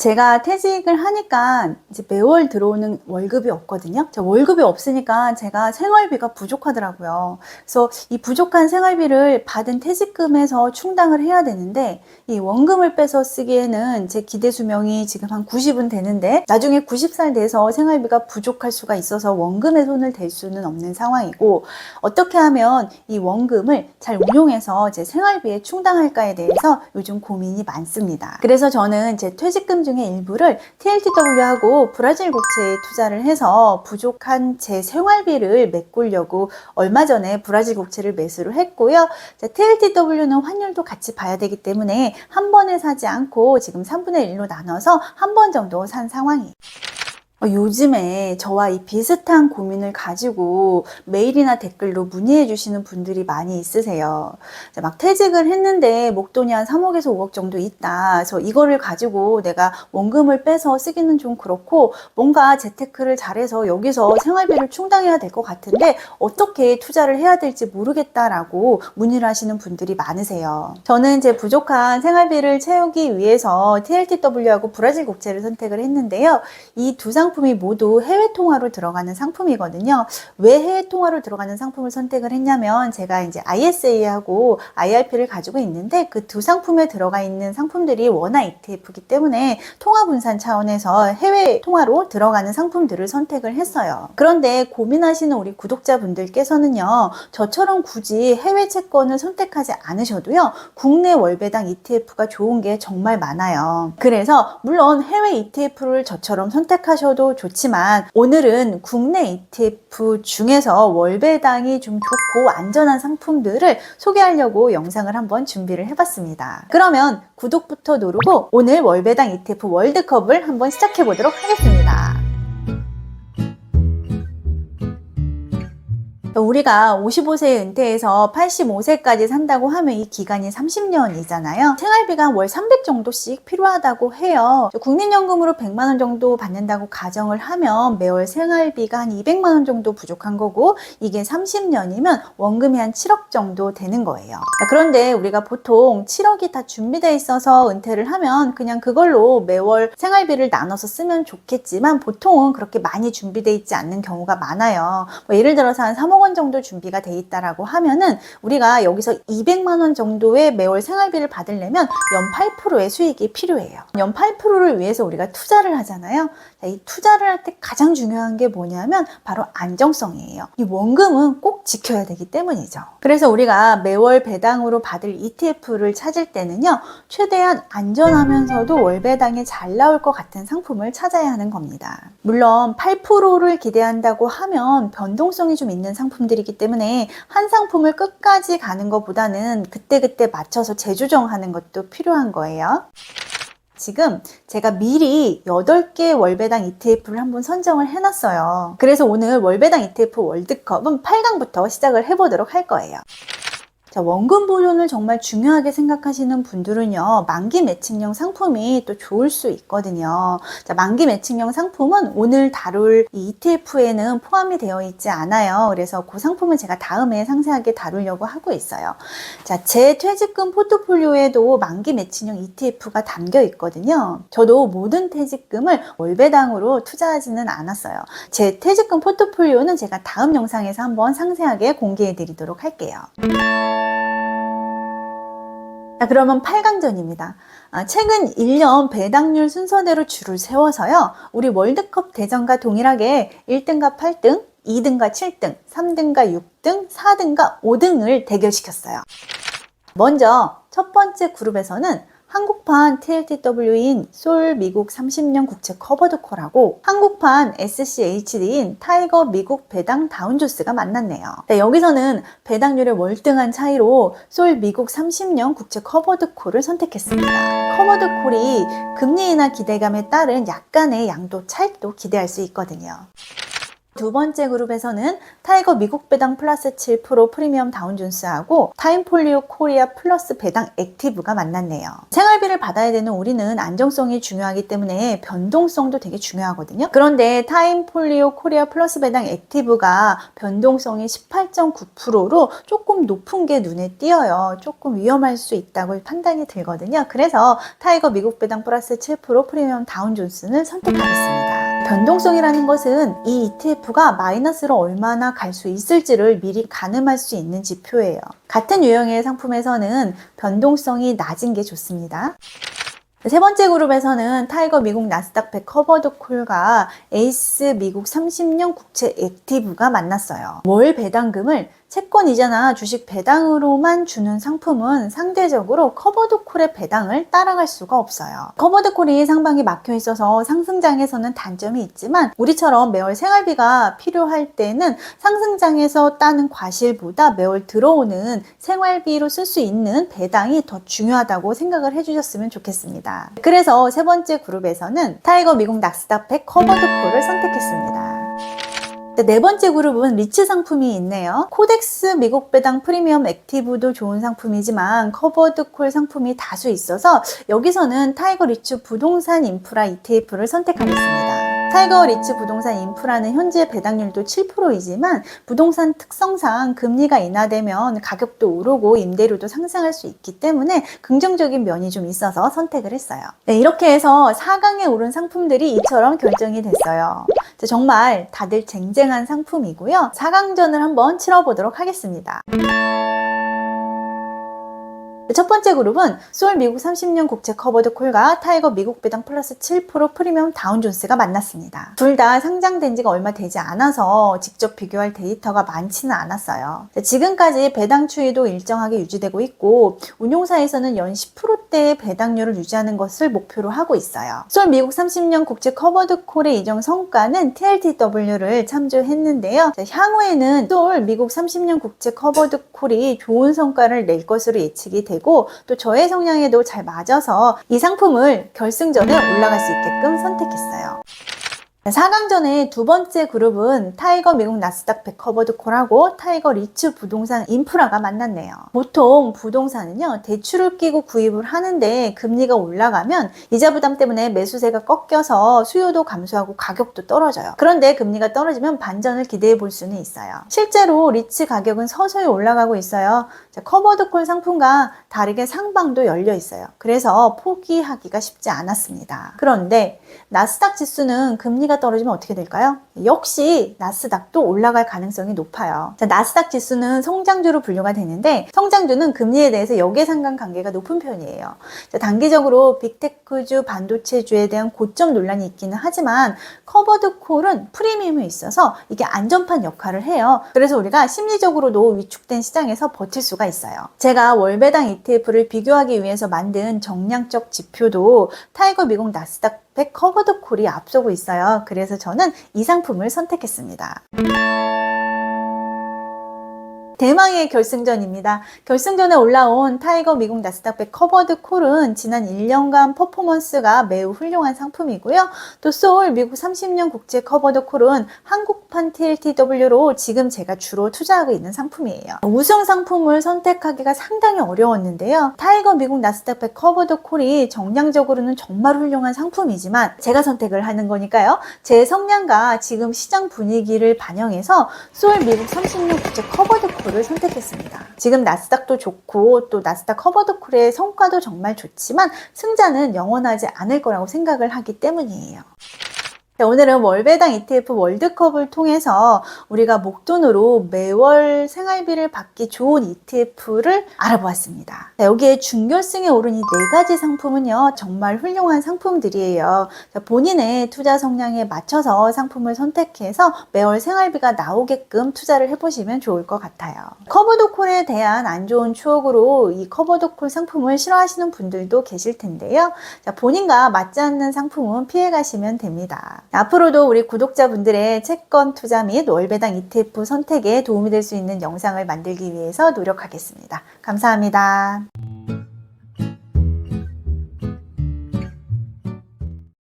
제가 퇴직을 하니까 이제 매월 들어오는 월급이 없거든요. 월급이 없으니까 제가 생활비가 부족하더라고요. 그래서 이 부족한 생활비를 받은 퇴직금에서 충당을 해야 되는데 이 원금을 빼서 쓰기에는 제 기대 수명이 지금 한 90은 되는데 나중에 90살 돼서 생활비가 부족할 수가 있어서 원금에 손을 댈 수는 없는 상황이고, 어떻게 하면 이 원금을 잘 운용해서 제 생활비에 충당할까에 대해서 요즘 고민이 많습니다. 그래서 저는 제 퇴직금 중에 일부를 TLTW하고 브라질 국채에 투자를 해서 부족한 제 생활비를 메꾸려고 얼마 전에 브라질 국채를 매수를 했고요. TLTW는 환율도 같이 봐야 되기 때문에 한 번에 사지 않고 지금 3분의 1로 나눠서 한 번 정도 산 상황이에요. 요즘에 저와 이 비슷한 고민을 가지고 메일이나 댓글로 문의해 주시는 분들이 많이 있으세요. 막 퇴직을 했는데 목돈이 한 3억에서 5억 정도 있다. 그래서 이거를 가지고 내가 원금을 빼서 쓰기는 좀 그렇고 뭔가 재테크를 잘해서 여기서 생활비를 충당해야 될 것 같은데 어떻게 투자를 해야 될지 모르겠다라고 문의를 하시는 분들이 많으세요. 저는 제 부족한 생활비를 채우기 위해서 TLTW하고 브라질 국채를 선택을 했는데요. 이 두 상품이 모두 해외 통화로 들어가는 상품이거든요. 왜 해외 통화로 들어가는 상품을 선택을 했냐면 제가 이제 ISA하고 IRP를 가지고 있는데 그 두 상품에 들어가 있는 상품들이 원화 ETF이기 때문에 통화 분산 차원에서 해외 통화로 들어가는 상품들을 선택을 했어요. 그런데 고민하시는 우리 구독자분들께서는요, 저처럼 굳이 해외 채권을 선택하지 않으셔도요, 국내 월배당 ETF가 좋은 게 정말 많아요. 그래서 물론 해외 ETF를 저처럼 선택하셔도 좋지만 오늘은 국내 ETF 중에서 월배당이 좀 좋고 안전한 상품들을 소개하려고 영상을 한번 준비를 해봤습니다. 그러면 구독부터 누르고 오늘 월배당 ETF 월드컵을 한번 시작해 보도록 하겠습니다. 우리가 55세에 은퇴해서 85세까지 산다고 하면 이 기간이 30년이잖아요. 생활비가 월 300 정도씩 필요하다고 해요. 국민연금으로 100만 원 정도 받는다고 가정을 하면 매월 생활비가 한 200만 원 정도 부족한 거고, 이게 30년이면 원금이 한 7억 정도 되는 거예요. 그런데 우리가 보통 7억이 다 준비되어 있어서 은퇴를 하면 그냥 그걸로 매월 생활비를 나눠서 쓰면 좋겠지만 보통은 그렇게 많이 준비되어 있지 않는 경우가 많아요. 예를 들어서 한 3억 원 정도 준비가 돼 있다라고 하면은 우리가 여기서 200만 원 정도의 매월 생활비를 받으려면 연 8%의 수익이 필요해요. 연 8%를 위해서 우리가 투자를 하잖아요. 이 투자를 할 때 가장 중요한 게 뭐냐면 바로 안정성이에요. 이 원금은 꼭 지켜야 되기 때문이죠. 그래서 우리가 매월 배당으로 받을 ETF를 찾을 때는요, 최대한 안전하면서도 월배당이 잘 나올 것 같은 상품을 찾아야 하는 겁니다. 물론 8%를 기대한다고 하면 변동성이 좀 있는 상품들이기 때문에 한 상품을 끝까지 가는 것보다는 그때그때 맞춰서 재조정하는 것도 필요한 거예요. 지금 제가 미리 8개 월배당 ETF를 한번 선정을 해놨어요. 그래서 오늘 월배당 ETF 월드컵은 8강부터 시작을 해보도록 할 거예요. 원금 보존을 정말 중요하게 생각하시는 분들은요, 만기 매칭형 상품이 또 좋을 수 있거든요. 만기 매칭형 상품은 오늘 다룰 이 ETF에는 포함이 되어 있지 않아요. 그래서 그 상품은 제가 다음에 상세하게 다루려고 하고 있어요. 제 퇴직금 포트폴리오에도 만기 매칭형 ETF가 담겨 있거든요. 저도 모든 퇴직금을 월배당으로 투자하지는 않았어요. 제 퇴직금 포트폴리오는 제가 다음 영상에서 한번 상세하게 공개해 드리도록 할게요. 그러면 8강전입니다. 최근 1년 배당률 순서대로 줄을 세워서요, 우리 월드컵 대전과 동일하게 1등과 8등, 2등과 7등, 3등과 6등, 4등과 5등을 대결시켰어요. 먼저 첫 번째 그룹에서는 한국판 TLTW인 솔 미국 30년 국채 커버드콜하고 한국판 SCHD인 타이거 미국 배당 다운조스가 만났네요. 여기서는 배당률의 월등한 차이로 솔 미국 30년 국채 커버드콜을 선택했습니다. 커버드콜이 금리 인하 기대감에 따른 약간의 양도 차익도 기대할 수 있거든요. 두 번째 그룹에서는 타이거 미국 배당 플러스 7% 프리미엄 다운존스하고 타임폴리오 코리아 플러스 배당 액티브가 만났네요. 생활비를 받아야 되는 우리는 안정성이 중요하기 때문에 변동성도 되게 중요하거든요. 그런데 타임폴리오 코리아 플러스 배당 액티브가 변동성이 18.9%로 조금 높은 게 눈에 띄어요. 조금 위험할 수 있다고 판단이 들거든요. 그래서 타이거 미국 배당 플러스 7% 프리미엄 다운존스는 선택하겠습니다. 변동성이라는 것은 이 ETF가 마이너스로 얼마나 갈 수 있을지를 미리 가늠할 수 있는 지표예요. 같은 유형의 상품에서는 변동성이 낮은 게 좋습니다. 세 번째 그룹에서는 타이거 미국 나스닥 100 커버드 콜과 에이스 미국 30년 국채 액티브가 만났어요. 월 배당금을 채권 이자나 주식 배당으로만 주는 상품은 상대적으로 커버드 콜의 배당을 따라갈 수가 없어요. 커버드 콜이 상방이 막혀 있어서 상승장에서는 단점이 있지만 우리처럼 매월 생활비가 필요할 때는 상승장에서 따는 과실보다 매월 들어오는 생활비로 쓸 수 있는 배당이 더 중요하다고 생각을 해주셨으면 좋겠습니다. 그래서 세 번째 그룹에서는 타이거 미국 나스닥 100 커버드 콜을 선택했습니다. 네 번째 그룹은 리츠 상품이 있네요. 코덱스 미국 배당 프리미엄 액티브도 좋은 상품이지만 커버드 콜 상품이 다수 있어서 여기서는 타이거 리츠 부동산 인프라 ETF를 선택하겠습니다. 타이거 리츠 부동산 인프라는 현재 배당률도 7%이지만 부동산 특성상 금리가 인하되면 가격도 오르고 임대료도 상승할 수 있기 때문에 긍정적인 면이 좀 있어서 선택을 했어요. 네, 이렇게 해서 4강에 오른 상품들이 이처럼 결정이 됐어요. 정말 다들 쟁쟁한 상품이고요. 4강전을 한번 치러보도록 하겠습니다. 첫 번째 그룹은 소울 미국 30년 국채 커버드 콜과 타이거 미국 배당 플러스 7% 프리미엄 다운존스가 만났습니다. 둘 다 상장된 지가 얼마 되지 않아서 직접 비교할 데이터가 많지는 않았어요. 지금까지 배당 추이도 일정하게 유지되고 있고 운용사에서는 연 10%대의 배당률을 유지하는 것을 목표로 하고 있어요. 소울 미국 30년 국채 커버드 콜의 이정 성과는 TLTW를 참조했는데요. 향후에는 소울 미국 30년 국채 커버드 콜이 좋은 성과를 낼 것으로 예측이 되고 또 저의 성향에도 잘 맞아서 이 상품을 결승전에 올라갈 수 있게끔 선택했어요. 4강전의 두 번째 그룹은 타이거 미국 나스닥 100 커버드 콜하고 타이거 리츠 부동산 인프라가 만났네요. 보통 부동산은요, 대출을 끼고 구입을 하는데 금리가 올라가면 이자 부담 때문에 매수세가 꺾여서 수요도 감소하고 가격도 떨어져요. 그런데 금리가 떨어지면 반전을 기대해 볼 수는 있어요. 실제로 리츠 가격은 서서히 올라가고 있어요. 커버드 콜 상품과 다르게 상방도 열려 있어요. 그래서 포기하기가 쉽지 않았습니다. 그런데 나스닥 지수는 금리가 떨어지면 어떻게 될까요? 역시 나스닥도 올라갈 가능성이 높아요. 나스닥 지수는 성장주로 분류가 되는데 성장주는 금리에 대해서 역예상관 관계가 높은 편이에요. 단기적으로 빅테크주, 반도체주에 대한 고점 논란이 있기는 하지만 커버드 콜은 프리미엄이 있어서 이게 안전판 역할을 해요. 그래서 우리가 심리적으로도 위축된 시장에서 버틸 수가 있어요. 제가 월배당 ETF를 비교하기 위해서 만든 정량적 지표도 타이거 미국 나스닥 100 커버드 콜이 앞서고 있어요. 그래서 저는 이 상품을 선택했습니다. 대망의 결승전입니다. 결승전에 올라온 타이거 미국 나스닥 100 커버드 콜은 지난 1년간 퍼포먼스가 매우 훌륭한 상품이고요. 또 소울 미국 30년 국채 커버드 콜은 한국판 TLTW로 지금 제가 주로 투자하고 있는 상품이에요. 우승 상품을 선택하기가 상당히 어려웠는데요. 타이거 미국 나스닥 100 커버드 콜이 정량적으로는 정말 훌륭한 상품이지만 제가 선택을 하는 거니까요. 제 성향과 지금 시장 분위기를 반영해서 소울 미국 30년 국채 커버드 콜 을 선택했습니다. 지금 나스닥도 좋고 또 나스닥 커버드 콜의 성과도 정말 좋지만 승자는 영원하지 않을 거라고 생각을 하기 때문이에요. 오늘은 월배당 ETF 월드컵을 통해서 우리가 목돈으로 매월 생활비를 받기 좋은 ETF를 알아보았습니다. 여기에 준결승에 오른 이 4가지 상품은요, 정말 훌륭한 상품들이에요. 본인의 투자 성향에 맞춰서 상품을 선택해서 매월 생활비가 나오게끔 투자를 해보시면 좋을 것 같아요. 커버드콜에 대한 안 좋은 추억으로 이 커버드콜 상품을 싫어하시는 분들도 계실 텐데요. 본인과 맞지 않는 상품은 피해가시면 됩니다. 앞으로도 우리 구독자분들의 채권 투자 및 월배당 ETF 선택에 도움이 될 수 있는 영상을 만들기 위해서 노력하겠습니다. 감사합니다.